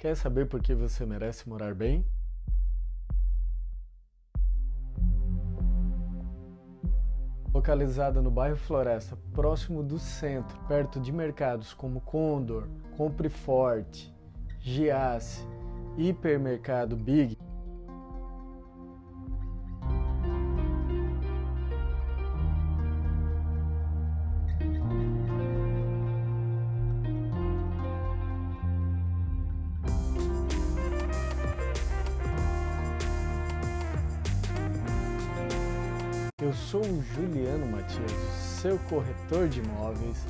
Quer saber por que você merece morar bem? Localizada no bairro Floresta, próximo do centro, perto de mercados como Condor, Compre Forte, Giasse, Hipermercado Big. Eu sou o Juliano Matias, seu corretor de imóveis,